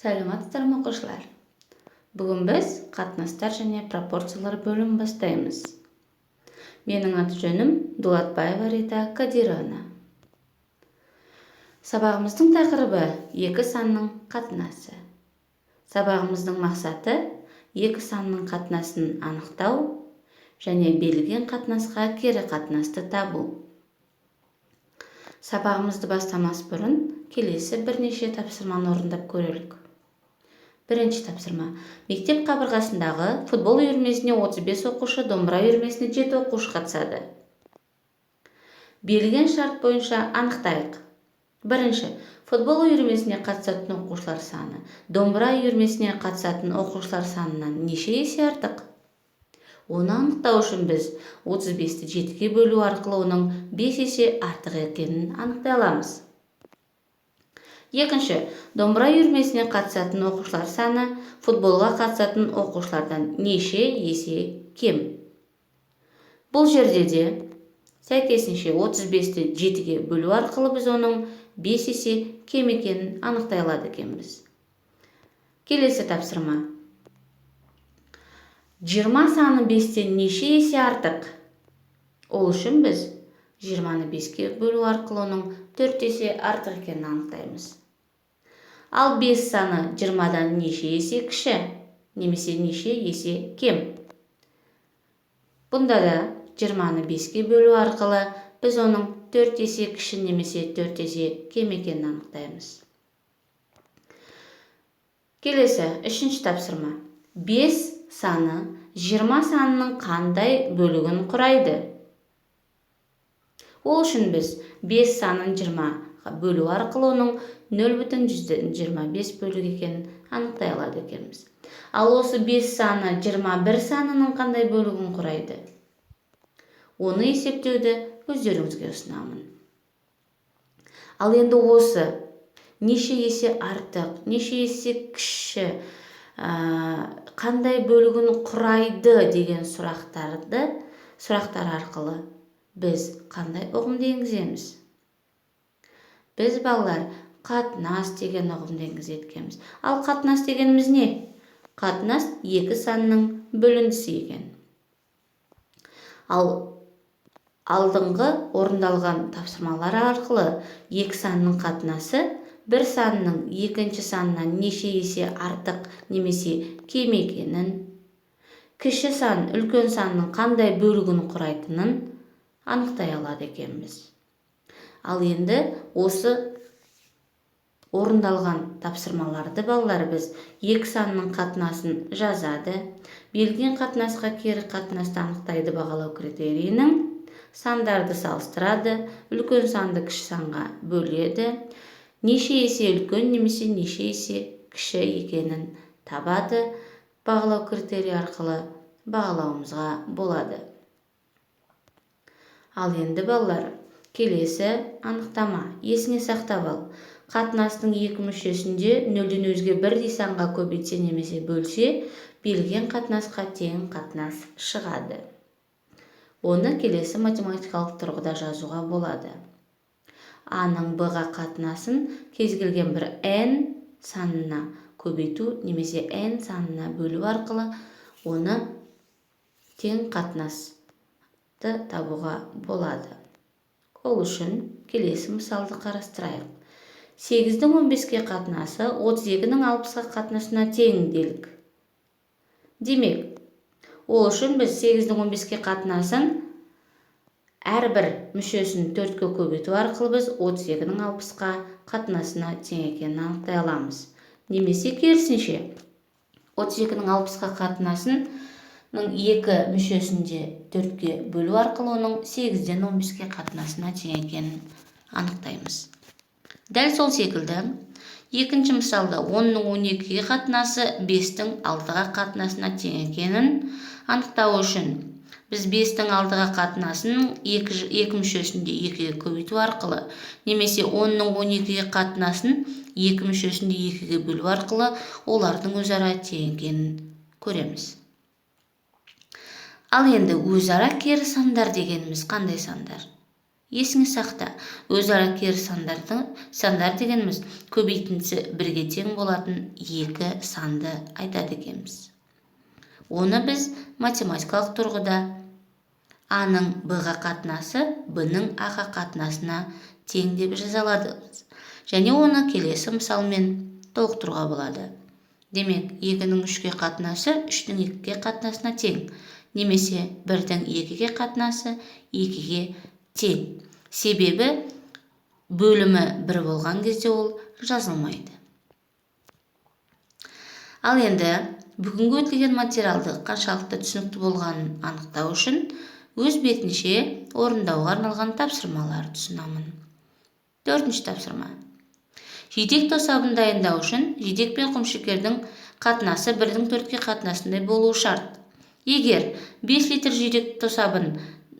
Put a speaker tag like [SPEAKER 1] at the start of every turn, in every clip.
[SPEAKER 1] Саламатсыздарбы окуучулар. Бүгүн биз катнаштар жана пропорциялар бөлүмүн баштайбыз. Менин аты жөнүм Дулатбаева Рита Кадировна. Сабагыбыздын тақырыбы эки санның катнасы. Сабагыбыздын максаты эки санның катнасын аныктау және берилген катнаска кери катнасты табуу. Сабагыбызды баштамас бурун келесі бирнеше тапсырманы орундап көрөлүк. Биринчи тапсырма. Мектеп кабыргасындагы футбол үйүрмесине 35 окуушу, домбура үйүрмесине 7 окуушу катышады. Берилген шарт боюнча аныктайлык. Биринчи. Футбол үйүрмесине катышатын окуучулар саны домбура үйүрмесине катышатын окуучулар санынан нече эсе артык? Оны аныктоо үчүн биз 35-ти 7-ге бөлүү аркылуу онун 5 эсе артык экенин аныктай алабыз. Экинчи, домбура үйүрмесине катышатын окуучулар саны футболго катышатын окуучулардан нече эсе кем? Бул жерде де сәйкесинче 35-ти 7-ге бөлүү аркылуу биз онун 5 эсе кем экенин аныктай алат экенбиз. Келесі тапсырма. 20 саны 5тен нече эсе артык? Ол үчүн биз 20-ны 5-ке бөлүү аркылуу онун 4 эсе артык экенин аныктайбыз. Ал 5 саны 20-дан нече эсе кичи, немесе нече эсе кем? Бунда да 20-ны 5-ке бөлүү аркылуу биз онун 4 эсе кичи немесе 4 эсе кем экенин аныктайбыз. Келесі, 3-нчи тапсырма. 5 саны 20 санынын кандай бөлүгүн курайды? Ол үчүн биз 5 санын 20-га бөлүү аркылуу онун 0,25 бөлүк экенин аныктай алат экенбиз. Ал осы 5 саны 21 санынын кандай бөлүгүн курайды? Оны эсептөөдө өздөрүңүзгө сунамын. Ал энди осы нече эсе артык, нече эсе кичи, кандай бөлүгүн курайды деген сурактар аркылуу биз кандай угумду энгизебиз? Биз балдар катнаш деген угумду энгизет экенбиз. Ал катнаш дегенimiz не? Катнаш эки санның бөлүндүсү экен. Ал алдыңғы орундалган тапсырмалар аркылуу эки санның катнасы бир санның экинчи санынан нече эсе артык немесе кем экенин, кичи сан үлкөн санның кандай бөлүгүн курайтынын аныктай алат экенбиз. Ал энди осы орундалган тапсырмаларды балдар биз эки санның катнасын жазады, берилген катнаска кери катнасты аныктайды багалоо критерийинин, сандарды салыштырады, үлкөн санды кичи санга бөлөдү, нече эсе үлкөн немесе нече эсе кичи экенин табады, багалоо критерийи аркылуу багалообузга болот. Ал энди балдар, келесі анықтама. Есіне сақтап ал. Қатынастың екі мүшесінде нөлден өзге бірдей санға көбейтсе немесе бөлсе, берілген қатынасқа тең қатынас шығады. Оны келесі математикалық тұрғыда жазуға болады. А-ның Б-ға қатынасын кез келген бір n санына көбейту немесе n санына бөлу арқылы оны тең қатынасты табуға болады. Ол үшін келесі мысалды қарастырайық. 8-дің 15-ке қатынасы 32-ның 60-ға қатынасына тең делік. Демек, ол үшін біз 8-дің 15-ке қатынасын әрбір мүшесін 4-ке көбейту арқылы біз 32-ның 60-қа қатынасына тең екенін анықтай аламыз. Немесе керісінше, 32-ның 60-қа қатынасының екі мүшесінде 4-ке бөлу арқылы оның 8-ден 15-ке қатынасына тең екенін анықтаймыз. Дәл сол секілді, екінші мысалда 10-ның 12-ге қатынасы 5-тің 6-ға қатынасына тең екенін анықтау үшін біз 5-тің 6-ға қатынасын екі мүшесінде 2-ге көбейту арқылы, немесе 10-ның 12-ге қатынасын екі мүшесінде 2-ге бөлу арқылы олардың өзара тең екенін көреміз. Ал енді өзара кері сандар дегеніміз қандай сандар? Есіңе сақта, өзара кері сандар дегеніміз көбейтіндісі бірге тең болатын екі санды айтады екенбіз. Оны біз математикалық тұрғыда А-ның Б-ға қатынасы Б-ның А-ға қатынасына тең деп жаза аламыз. Және оны келесі мысалмен толықтыруға болады. Демек, 2-ның 3-ке қатынасы 3-ның 2-ге қатынасына тең, немесе 1-дің 2-ге қатынасы 2-ге тең. Себебі бөлімі 1 болған кезде ол жазылмайды. Ал енді бүгінгі өтілген материалды қаншалықты түсінікті болғанын анықтау үшін өз бетінше орындауға арналған тапсырмалар ұсынамын. 4-ші тапсырма. Жидек тосабын дайындау үшін жидек пен құмшекердің қатынасы 1-дің 4-ке қатынасындай болуы шарт. Егер 5 литр жидек тосабын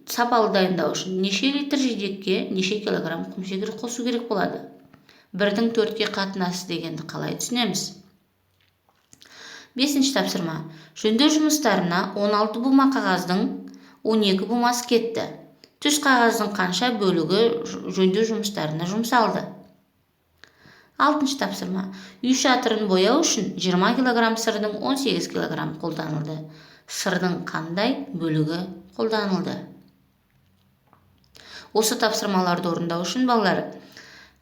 [SPEAKER 1] сапалы дайындау үшін неше литр жидекке неше килограмм құмшекер қосу керек болады? 1-дің 4-ке қатынасы дегенді қалай түсінеміз? 5-ші тапсырма. Жөндеу жұмыстарына 16 бума қағаздың 12 бумасы кетті. Түс қағаздың қанша бөлігі жөндеу жұмыстарына жұмсалды? 6-ші тапсырма. Үй шатырын бояу үшін 20 кг сырдың 18 кг қолданылды. Сырдың қандай бөлігі қолданылды? Осы тапсырмаларды орындау үшін балалар,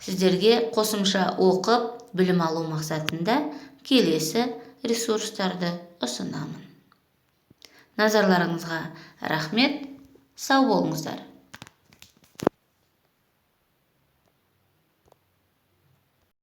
[SPEAKER 1] сіздерге қосымша оқып, білім алу мақсатында келесі ресурстарды ұсынамын. Назарларыңызға рахмет, сау болыңыздар.